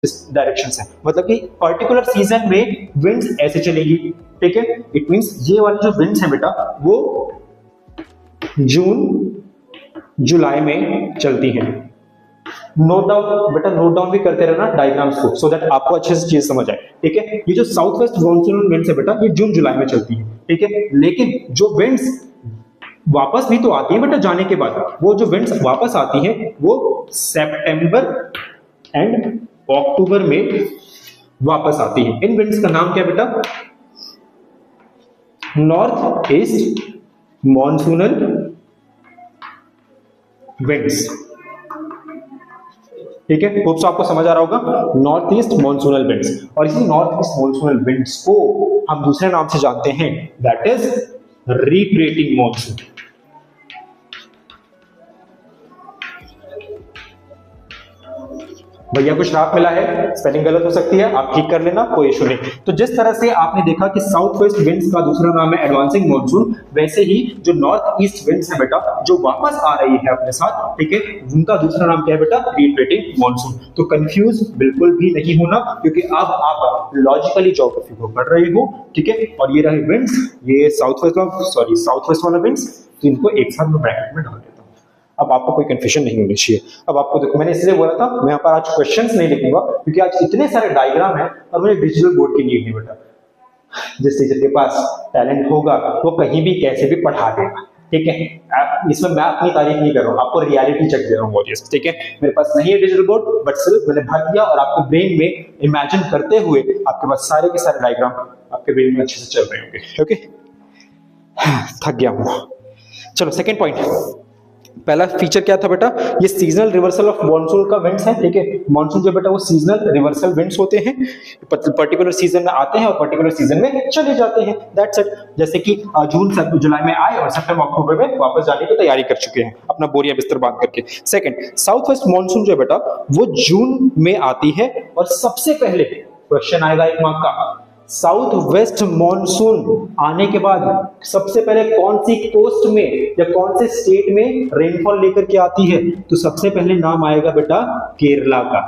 इस डायरेक्शन से, मतलब कि पर्टिकुलर सीजन में विंड्स ऐसे चलेगी, ठीक है। इट मींस ये वाली जो विंड्स है बेटा वो जून जुलाई में चलती हैं। नोट डाउन बेटा, नोट डाउन भी करते रहना डायग्राम्स को, सो दैट आपको अच्छे से चीज समझ आए, ठीक है। ये जो साउथ वेस्ट मॉनसून विंड्स है बेटा ये जून जुलाई में चलती है, ठीक है। लेकिन जो विंड्स वापस भी तो आती है बेटा जाने के बाद, वो जो विंड्स वापस आती हैं वो सितंबर एंड अक्टूबर में वापस आती है। इन विंड्स का नाम क्या है बेटा? नॉर्थ ईस्ट मॉनसूनल विंड्स, ठीक है। होप्स आपको समझ आ रहा होगा, नॉर्थ ईस्ट मॉनसूनल विंड्स। और इसी नॉर्थ ईस्ट मॉनसूनल विंड्स को हम दूसरे नाम से जानते हैं, दैट इज रिट्रेटिंग मॉनसून। भैया को श्राप मिला है, स्पेलिंग गलत हो सकती है, आप ठीक कर लेना, कोई इशू नहीं। तो जिस तरह से आपने देखा कि साउथ वेस्ट विंड्स का दूसरा नाम है एडवांसिंग मॉनसून, वैसे ही जो नॉर्थ ईस्ट विंड्स है बेटा जो वापस आ रही है अपने साथ, ठीक है, उनका दूसरा नाम क्या है बेटा? Retreating monsoon. तो कंफ्यूज बिल्कुल भी नहीं होना, क्योंकि अब आप लॉजिकली ज्योग्राफी को पढ़ रहे हो, ठीक है। और ये रहे विंड्स, ये साउथ वेस्ट वाला विंड्स, तो इनको एक साथ में ब्रैकेट में डाल देता हूं। अब आपको कोई कंफ्यूजन नहीं होनी चाहिए। अब आपको देखो, मैंने इसलिए बोला था मैं यहाँ पर आज क्वेश्चंस नहीं लिखूंगा, क्योंकि आज इतने सारे डायग्राम है और मुझे डिजिटल बोर्ड की नीड नहीं बेटा। जिस टीचर के पास टैलेंट होगा वो कहीं भी कैसे भी पढ़ा देगा, ठीक है। इसमें मैं अपनी तारीफ नहीं कर रहा हूँ, आपको रियलिटी चेक दे रहा हूँ, ठीक है। मेरे पास नहीं है डिजिटल बोर्ड, बट सिर्फ मैंने भर दिया और आपके ब्रेन में इमेजिन करते हुए आपके पास सारे के सारे डायग्राम आपके ब्रेन में अच्छे से चल रहे होंगे, ओके। थक गया हूँ। चलो सेकेंड पॉइंट, पहला फीचर क्या था बेटा? ये सीजनल रिवर्सल ऑफ मॉनसून का विंड्स है, ठीक है। मॉनसून जो बेटा वो सीजनल रिवर्सल विंड्स होते हैं, पर्टिकुलर सीजन में आते हैं और पर्टिकुलर सीजन में चले जाते हैं, दैट्स इट। जैसे कि जून जुलाई में आए और सितंबर अक्टूबर में वापस जाने की तैयारी कर चुके हैं अपना बोरिया बिस्तर बांध करके। सेकंड, साउथ वेस्ट मॉनसून जो है बेटा वो जून में आती है, और सबसे पहले क्वेश्चन आएगा एक मार्क का, साउथ वेस्ट मॉनसून आने के बाद सबसे पहले कौन सी कोस्ट में या कौन से स्टेट में रेनफॉल लेकर के आती है? तो सबसे पहले नाम आएगा बेटा केरला का,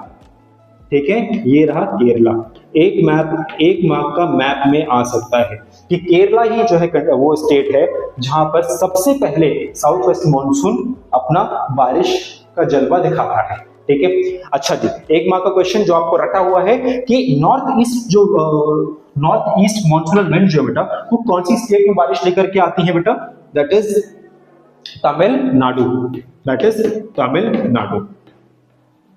ठीक है। ये रहा केरला। एक मार्क का मैप में आ सकता है कि केरला ही जो है वो स्टेट है जहां पर सबसे पहले साउथ वेस्ट मॉनसून अपना बारिश का जलवा दिखाता है, ठीक है। अच्छा जी, एक मार्क का क्वेश्चन जो आपको रटा हुआ है कि नॉर्थ ईस्ट मॉनसूनल विंड जो बेटा वो कौन सी स्टेट में बारिश लेकर के आती है बेटा? That is Tamil Nadu, that is Tamil Nadu.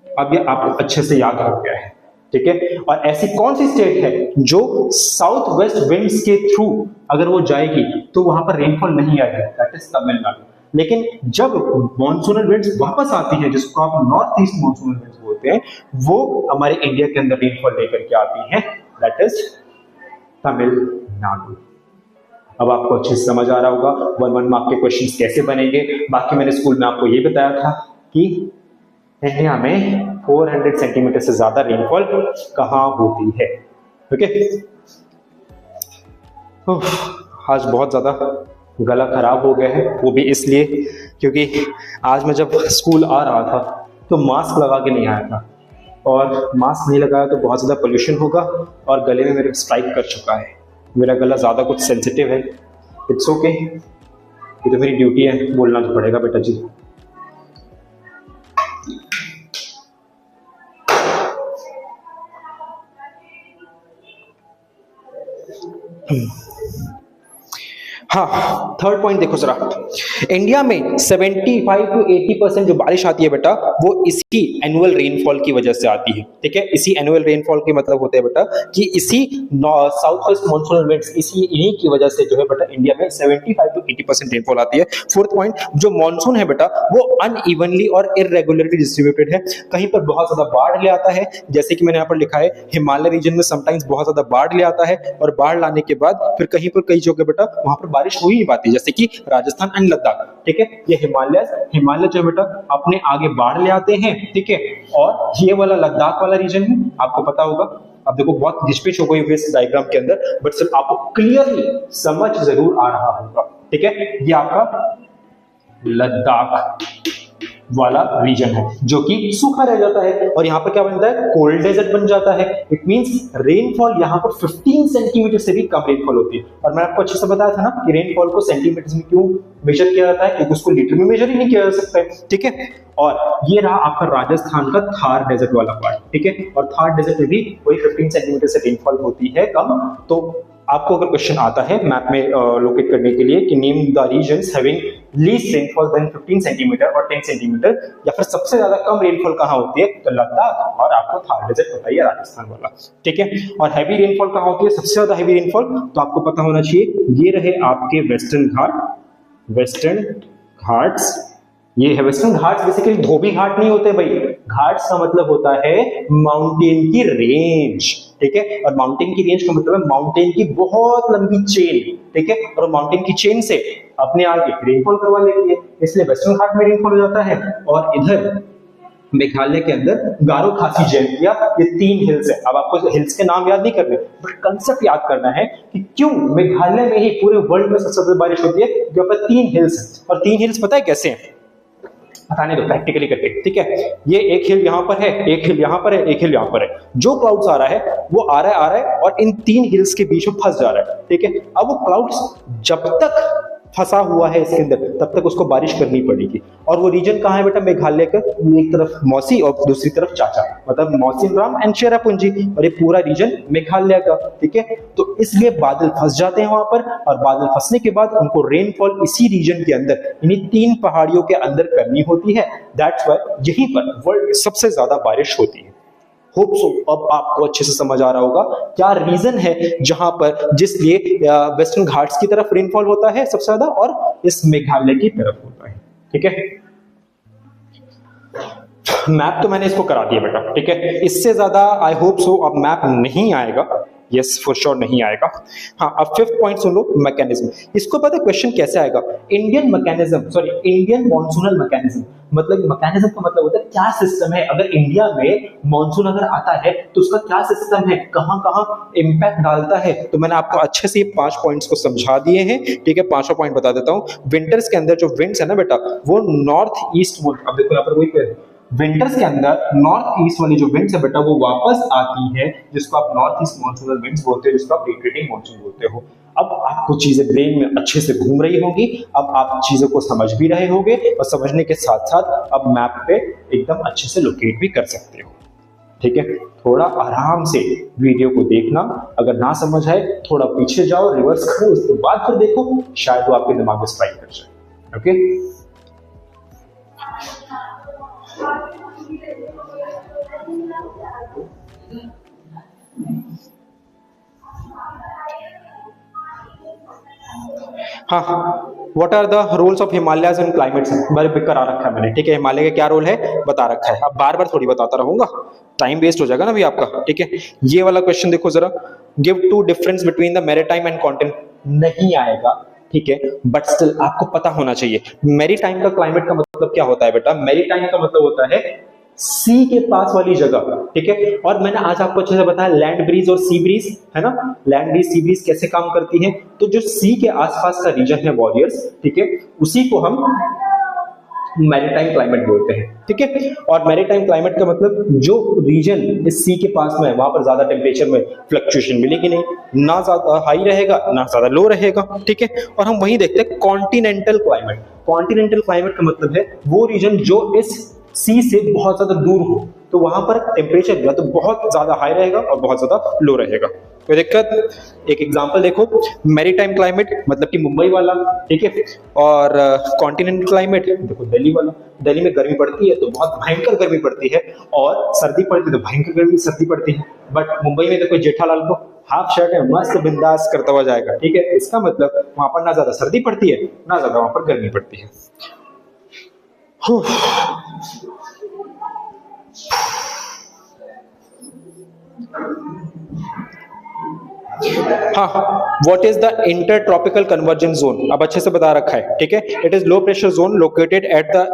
अब ये आपको अच्छे से याद हो गया है, ठीक है। और ऐसी कौन सी स्टेट है जो साउथ वेस्ट विंड्स के थ्रू अगर वो जाएगी तो वहां पर रेनफॉल नहीं आएगी? That is Tamil Nadu. लेकिन जब मॉनसूनल विंड्स वापस आती हैं, जिसको आप नॉर्थ ईस्ट मॉनसूनल विंड्स बोलते हैं, वो हमारे इंडिया के अंदर रेनफॉल लेकर के आती हैं, दैट इज तमिलनाडु। अब आपको अच्छे से समझ आ रहा होगा 1 मार्क के क्वेश्चंस कैसे बनेंगे। बाकी मैंने स्कूल में आपको ये बताया था कि इंडिया में 400 सेंटीमीटर से ज्यादा रेनफॉल कहां होती है, ओके। आज बहुत ज्यादा गला खराब हो गया है, वो भी इसलिए क्योंकि आज मैं जब स्कूल आ रहा था तो मास्क लगा के नहीं आया था, और मास्क नहीं लगाया तो बहुत ज़्यादा पोल्यूशन होगा और गले में मेरे स्ट्राइक कर चुका है। मेरा गला ज़्यादा कुछ सेंसिटिव है, इट्स ओके, ये तो मेरी ड्यूटी है, बोलना तो पड़ेगा बेटा जी। हाँ, थर्ड पॉइंट देखो जरा, इंडिया में 75 to 80% जो बारिश आती है बेटा वो इसी एनुअल रेनफॉल की वजह से आती है, ठीक है। इसी एनुअल रेनफॉल के मतलब होते हैं बेटा कि इसी साउथ वेस्ट मॉनसूनल विंड्स इन्हीं की वजह से जो है बेटा इंडिया में 75 to 80% रेनफॉल आती है। फोर्थ पॉइंट, जो मॉनसून है बेटा वो अनइवनली और इरेगुलरली डिस्ट्रीब्यूटेड है। कहीं पर बहुत ज्यादा बाढ़ ले आता है, जैसे कि मैंने यहाँ पर लिखा है हिमालय रीजन में समटाइम्स बहुत ज्यादा बाढ़ ले आता है, और बाढ़ लाने के बाद फिर कहीं पर कई जगह बेटा वहां पर बारिश हो ही नहीं पाती, जैसे कि राजस्थान एंड लद्दाख, ठीक है। ये हिमालय जो बेटा अपने आगे बाढ़ ले आते हैं, ठीक है। और ये वाला लद्दाख वाला रीजन है, आपको पता होगा। अब देखो बहुत घिचपिच हो गई है इस डायग्राम के अंदर, बट सिर्फ आपको क्लियरली समझ जरूर आ रहा होगा, ठीक है। ये आपका लद्दाख वाला रीजन है जो कि सूखा रह जाता है और यहाँ पर क्या बनता है, कोल्ड डेजर्ट बन जाता है। इट मींस रेनफॉल यहाँ पर 15 सेंटीमीटर से भी कम रेनफॉल होती है। और मैं आपको अच्छे से बताया था ना कि रेनफॉल को सेंटीमीटर में क्यों मेजर किया जाता है, क्योंकि उसको लीटर में मेजर ही नहीं किया जा सकता है, ठीक है। और ये रहा आपका राजस्थान का थार डेजर्ट वाला पार्ट, ठीक है। और थार डेजर्ट में भी वही 15 सेंटीमीटर से रेनफॉल होती है कम। तो आपको अगर क्वेश्चन आता है मैप में लोकेट करने के लिए कि name the reasons having least rainfall than 15 centimetre और 10 सेंटीमीटर, या फिर सबसे ज्यादा कम रेनफॉल कहां होती है, तो लद्दाख और आपको थार डेजर्ट बताइए राजस्थान वाला, ठीक है। और हैवी रेनफॉल कहां होती है, सबसे ज्यादा हैवी रेनफॉल तो आपको पता होना चाहिए, ये रहे आपके वेस्टर्न घाट्स। ये है वेस्टर्न घाट्स, बेसिकली धोबी घाट नहीं होते भाई, घाट्स का मतलब होता है माउंटेन की रेंज, ठीक है। और माउंटेन की रेंज का मतलब है माउंटेन की बहुत लंबी चेन, ठीक है। और माउंटेन की चेन से अपने आगे रेनफॉल करवा लेती है, इसलिए वेस्टर्न घाट में रेनफॉल हो जाता है। और इधर मेघालय के अंदर गारो खासी जयंतिया, ये 3 हिल्स है। अब आपको हिल्स के नाम याद नहीं करने, बट कंसेप्ट याद करना है कि क्यों मेघालय में ही पूरे वर्ल्ड में सबसे ज्यादा बारिश होती है, जो पर 3 हिल्स है। और 3 हिल्स पता है कैसे हैं, बताने दो प्रैक्टिकली करके, ठीक है। ये एक हिल यहां पर है, एक हिल यहां पर है, एक हिल यहां पर है। जो क्लाउड्स आ रहा है वो आ रहा है और इन 3 हिल्स के बीच में फंस जा रहा है, ठीक है। अब वो क्लाउड्स जब तक फंसा हुआ है इसके अंदर तब तक उसको बारिश करनी पड़ेगी। और वो रीजन कहां है बेटा, मेघालय का, एक तरफ मौसी और दूसरी तरफ चाचा, मतलब मौसिनराम एंड चेरापूंजी, और ये पूरा रीजन मेघालय का, ठीक है। तो इसलिए बादल फंस जाते हैं वहां पर, और बादल फंसने के बाद उनको रेनफॉल इसी रीजन के अंदर, इन्हीं 3 पहाड़ियों के अंदर करनी होती है। दैट्स व्हाई यहीं पर वर्ल्ड सबसे ज्यादा बारिश होती है। होप सो अब आपको अच्छे से समझ आ रहा होगा क्या रीजन है जहां पर, जिसलिए वेस्टर्न घाट्स की तरफ रेनफॉल होता है सबसे ज्यादा और इस मेघालय की तरफ होता है, ठीक है। मैप तो मैंने इसको करा दिया बेटा, ठीक है। इससे ज्यादा आई होप सो अब मैप नहीं आएगा, यस फॉर श्योर नहीं आएगा। हाँ, अब 5th पॉइंट सुन लो, मैकेनिज्म। इसको पता है क्वेश्चन कैसे आएगा, इंडियन मॉनसूनल मैकेनिज्म, मतलब मैकेनिज्म का मतलब होता है क्या सिस्टम है। अगर इंडिया में मॉनसून अगर आता है तो उसका क्या सिस्टम है, कहां कहां इंपैक्ट डालता है। तो मैंने आपको अच्छे से 5 पॉइंट्स को समझा दिए हैं, ठीक है। 5वां पॉइंट बता देता हूं। विंटर्स के अंदर जो विंड्स है ना बेटा, वो नॉर्थ ईस्ट, अब देखो यहाँ पर वही विंटर्स के अंदर नॉर्थ ईस्ट वाली जो विंड्स है बेटा वो वापस आती है, जिसको आप नॉर्थ ईस्ट मॉनसूनल विंड्स बोलते हो, जिसको आप रिट्रीटिंग मॉनसून बोलते हो। अब आपको चीजें ब्रेन में अच्छे से घूम रही होंगी, अब आप चीजों को समझ भी रहे होंगे, और समझने के साथ साथ अब मैप पे एकदम अच्छे से लोकेट भी कर सकते हो, ठीक है। थोड़ा आराम से वीडियो को देखना, अगर ना समझ आए थोड़ा पीछे जाओ, रिवर्स करो, उसके बाद फिर देखो, शायद वो आपके दिमाग में स्ट्राइक कर जाए, ओके। हाँ, what are the roles of Himalayas in climates, बारे में करा रखा है मैंने, ठीक है। हिमालय का क्या रोल है बता रखा है, अब बार बार थोड़ी बताता रहूंगा, टाइम वेस्ट हो जाएगा ना भी आपका, ठीक है। ये वाला क्वेश्चन देखो जरा, give 2 difference between the maritime and continent, नहीं आएगा, ठीक है, बट स्टिल आपको पता होना चाहिए। मैरीटाइम का क्लाइमेट का मतलब क्या होता है बेटा, मैरीटाइम का मतलब होता है सी के पास वाली जगह, ठीक है। और मैंने आज आपको अच्छे से बताया लैंड ब्रीज और सी ब्रीज, है ना, लैंड ब्रीज सी ब्रीज कैसे काम करती है। तो जो सी के आसपास का रीजन है वॉरियर्स, ठीक है, उसी को हम मैरीटाइम क्लाइमेट बोलते हैं, ठीक है। और मैरीटाइम क्लाइमेट का मतलब जो रीजन इस सी के पास में है वहां पर ज्यादा टेम्परेचर में फ्लक्चुएशन मिलेगी नहीं, ना ज्यादा हाई रहेगा ना ज्यादा लो रहेगा, ठीक है। और हम वही देखते हैं कॉन्टिनेंटल क्लाइमेट। कॉन्टिनेंटल क्लाइमेट का मतलब है वो रीजन जो इस सी से बहुत ज्यादा दूर हो, तो वहां पर टेम्परेचर या तो बहुत ज्यादा हाई रहेगा और बहुत ज्यादा लो रहेगा। कोई दिक्कत? एक एग्जांपल देखो, मैरीटाइम क्लाइमेट मतलब कि मुंबई वाला, ठीक है। और कॉन्टिनेंटल क्लाइमेट देखो दिल्ली वाला। दिल्ली में गर्मी पड़ती है तो बहुत भयंकर गर्मी पड़ती है, और सर्दी पड़ती है तो भयंकर गर्मी सर्दी पड़ती है। बट मुंबई में देखो जेठालाल को हाफ शर्ट है, मस्त बिंदास करता हुआ जाएगा, ठीक है। इसका मतलब वहां पर ना ज्यादा सर्दी पड़ती है ना ज्यादा वहां पर गर्मी पड़ती है। हाँ, what is the inter tropical convergence zone, अब अच्छे से बता रखा है, ठीक है। It is low pressure zone located at the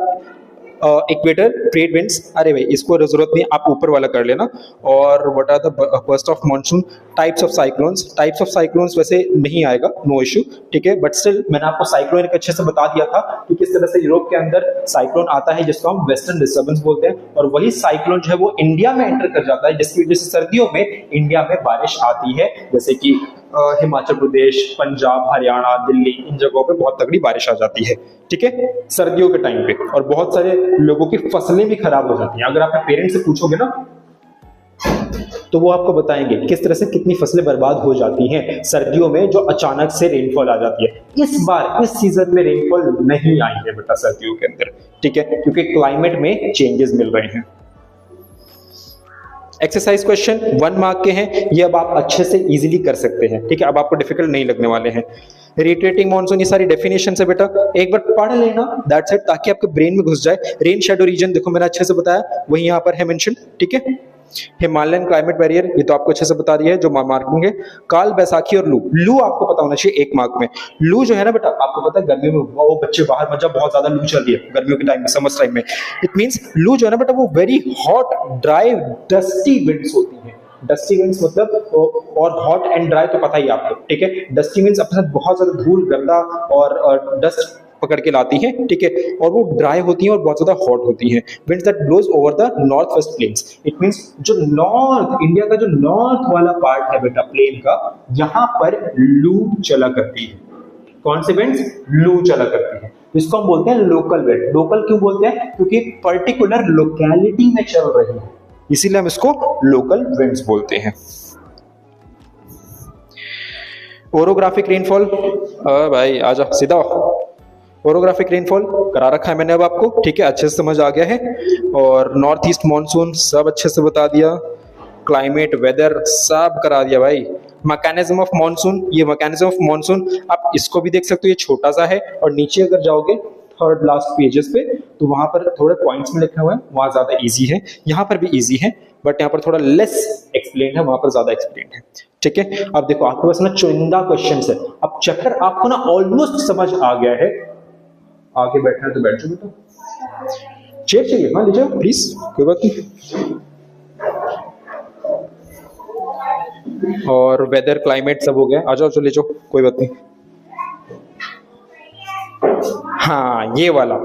equator trade winds, अरे भाई इसको जरूरत नहीं, आप ऊपर वाला कर लेना। और what are the burst of monsoon, types of cyclones वैसे नहीं आएगा, नो इश्यू, ठीक है, बट स्टिल मैंने आपको साइक्लोन एक अच्छे से बता दिया था कि किस तरह से यूरोप के अंदर साइक्लोन आता है जिसको हम वेस्टर्न डिस्टर्बेंस बोलते हैं, और वही साइक्लोन जो है वो इंडिया में एंटर कर जाता है, जिसकी वजह से सर्दियों में इंडिया में बारिश आती है, जैसे कि हिमाचल प्रदेश, पंजाब, हरियाणा, दिल्ली, इन जगहों पे बहुत तगड़ी बारिश आ जाती है, ठीक है, सर्दियों के टाइम पे, और बहुत सारे लोगों की फसलें भी खराब हो जाती हैं। अगर आप अपने पेरेंट्स से पूछोगे ना तो वो आपको बताएंगे किस तरह से कितनी फसलें बर्बाद हो जाती हैं सर्दियों में, जो अचानक से रेनफॉल आ जाती है। इस बार इस सीजन में रेनफॉल नहीं आई है बेटा सर्दियों के अंदर, ठीक है, क्योंकि क्लाइमेट में चेंजेस मिल रहे हैं। एक्सरसाइज क्वेश्चन 1 मार्क के हैं, ये अब आप अच्छे से इजीली कर सकते हैं, ठीक है, अब आपको डिफिकल्ट नहीं लगने वाले हैं। रिट्रेटिंग मॉनसून, ये सारी डेफिनेशन है बेटा, एक बार पढ़ लेना, दैट्स इट, ताकि आपके ब्रेन में घुस जाए। रेन शेडो रीजन देखो मैंने अच्छे से बताया, वही यहाँ पर है मेंशन, ठीक है। हिमालयन क्लाइमेट बैरियर, ये तो आपको अच्छे से बता दिया है, जो मार्किंग है। काल बैसाखी और लू, लू आपको पता होना चाहिए 1 मार्क में। लू जो है ना बेटा, आपको पता है गर्मियों में वो बच्चे बाहर मत जाओ, बहुत ज्यादा लू चल रही है गर्मियों के टाइम में, समर टाइम में, इट मींस लू जो है ना बेटा वो very hot, dry, dusty winds होती है। डस्टी विंड्स मतलब, और हॉट एंड ड्राई तो पता ही आपको, ठीक है। डस्टी विंड्स अपने साथ बहुत ज्यादा धूल, गंदा और डस्ट पकड़ के लाती हैं, ठीक है, और वो ड्राई होती हैं और बहुत ज्यादा हॉट होती हैं। Winds that blows over the north west plains, it means जो नॉर्थ इंडिया का जो नॉर्थ वाला पार्ट है बेटा प्लेन का, यहां पर लू चला करती है। कौन से विंड्स? लू चला करती है, इसको हम बोलते हैं लोकल विंड। लोकल क्यों बोलते हैं? क्योंकि पर्टिकुलर लोकेलिटी में चल रही है, इसीलिए हम इसको लोकल विंड्स बोलते हैं। ओरोग्राफिक रेनफॉल, भाई आजा सीधा, ओरोग्राफिक रेनफॉल करा रखा है मैंने अब आपको, ठीक है, अच्छे से समझ आ गया है। और नॉर्थ ईस्ट मॉनसून सब अच्छे से बता दिया, क्लाइमेट, वेदर सब करा दिया भाई। मैकेनिज्म ऑफ मॉनसून, ये मैकेनिज्म ऑफ मॉनसून आप इसको भी देख सकते हो, ये छोटा सा है, और नीचे अगर जाओगे थर्ड लास्ट पेजेस पे तो वहां पर थोड़े पॉइंट्स में लिखे हुए हैं, वहां ज्यादा इजी है, यहाँ पर भी इजी है, बट यहाँ पर थोड़ा लेस एक्सप्लेन है, वहां पर ज्यादा एक्सप्लेन है, ठीक है। अब देखो आपके पास ना चुनिंदा क्वेश्चंस है, अब चैप्टर आपको ना ऑलमोस्ट समझ आ गया है, आगे बैठना है तो बैठ जाओ बेटा, चेयर चाहिए, हाँ ले जाओ प्लीज, कोई बात नहीं। और वेदर, क्लाइमेट सब हो गया, आ जाओ, ले जाओ, कोई बात नहीं। हाँ ये वाला,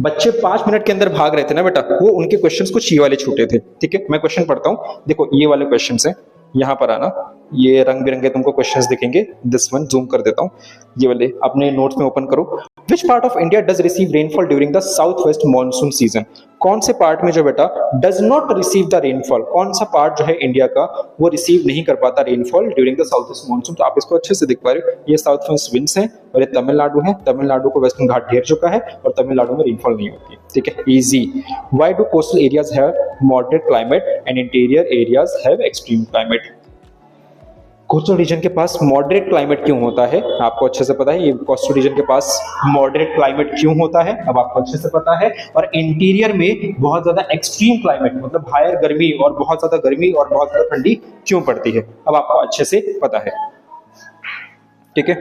बच्चे 5 मिनट के अंदर भाग रहे थे ना बेटा, वो उनके क्वेश्चंस कुछ ये वाले छूटे थे, ठीक है। मैं क्वेश्चन पढ़ता हूँ, देखो ये वाले क्वेश्चंस हैं, यहाँ पर आना, ये रंग बिरंगे तुमको क्वेश्चंस दिखेंगे, दिस वन जूम कर देता हूँ, ये वाले अपने नोट्स में ओपन करो। Which part of India does receive rainfall during the southwest monsoon season? कौन से पार्ट में जो बेटा does not receive the rainfall, कौन सा पार्ट जो है इंडिया का वो रिसीव नहीं कर पाता rainfall during the southwest monsoon? तो आप इसको अच्छे से देख पा रहे हो, ये साउथ वेस्ट विंड्स हैं और ये तमिलनाडु है, तमिलनाडु को वेस्टर्न घाट घेर चुका है और तमिलनाडु में रेनफॉल नहीं होती, ठीक है, easy. Why do coastal areas have moderate climate and interior areas have extreme climate? Coastal region के पास मॉडरेट क्लाइमेट क्यों होता है? आपको अच्छे से पता है, ये कोस्टल रीजन के पास मॉडरेट क्लाइमेट क्यों होता है, अब आपको अच्छे से पता है। और इंटीरियर में बहुत ज्यादा एक्सट्रीम क्लाइमेट, मतलब हायर गर्मी और बहुत ज्यादा गर्मी और बहुत ज्यादा ठंडी क्यों पड़ती है, अब आपको अच्छे से पता है, ठीक है।